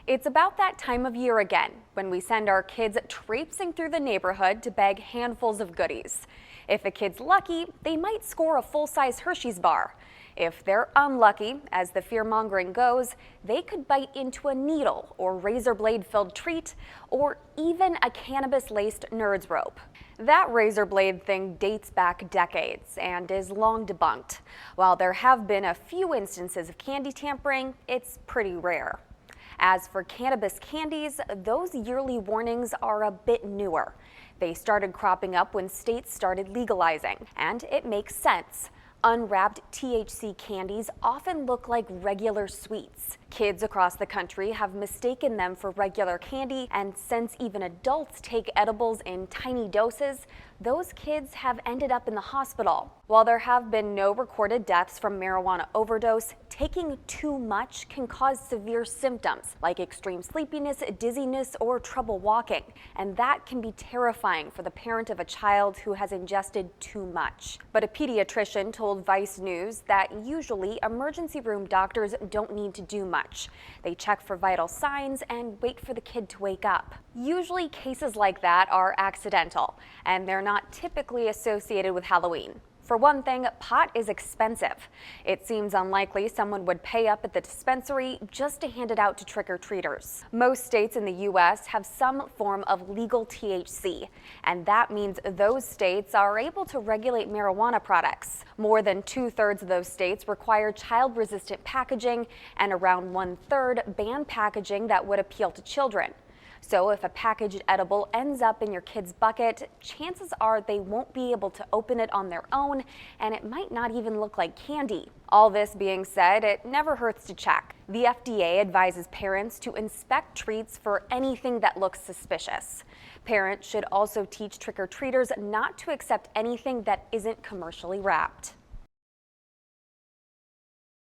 It's about that time of year again when we send our kids traipsing through the neighborhood to bag handfuls of goodies. If a kid's lucky, they might score a full-size Hershey's bar. If they're unlucky, as the fear-mongering goes, they could bite into a needle or razor blade-filled treat, or even a cannabis-laced Nerds rope. That razor blade thing dates back decades and is long debunked. While there have been a few instances of candy tampering, it's pretty rare. As for cannabis candies, those yearly warnings are a bit newer. They started cropping up when states started legalizing, and it makes sense. Unwrapped THC candies often look like regular sweets. Kids across the country have mistaken them for regular candy, and since even adults take edibles in tiny doses, those kids have ended up in the hospital. While there have been no recorded deaths from marijuana overdose, taking too much can cause severe symptoms like extreme sleepiness, dizziness, or trouble walking. And that can be terrifying for the parent of a child who has ingested too much. But a pediatrician told Vice News that usually emergency room doctors don't need to do much. They check for vital signs and wait for the kid to wake up. Usually cases like that are accidental, and they're not typically associated with Halloween. For one thing, pot is expensive. It seems unlikely someone would pay up at the dispensary just to hand it out to trick-or-treaters. Most states in the U.S. have some form of legal THC, and that means those states are able to regulate marijuana products. More than 2/3 of those states require child-resistant packaging, and around 1/3 ban packaging that would appeal to children. So if a packaged edible ends up in your kid's bucket, chances are they won't be able to open it on their own, and it might not even look like candy. All this being said, it never hurts to check. The FDA advises parents to inspect treats for anything that looks suspicious. Parents should also teach trick-or-treaters not to accept anything that isn't commercially wrapped.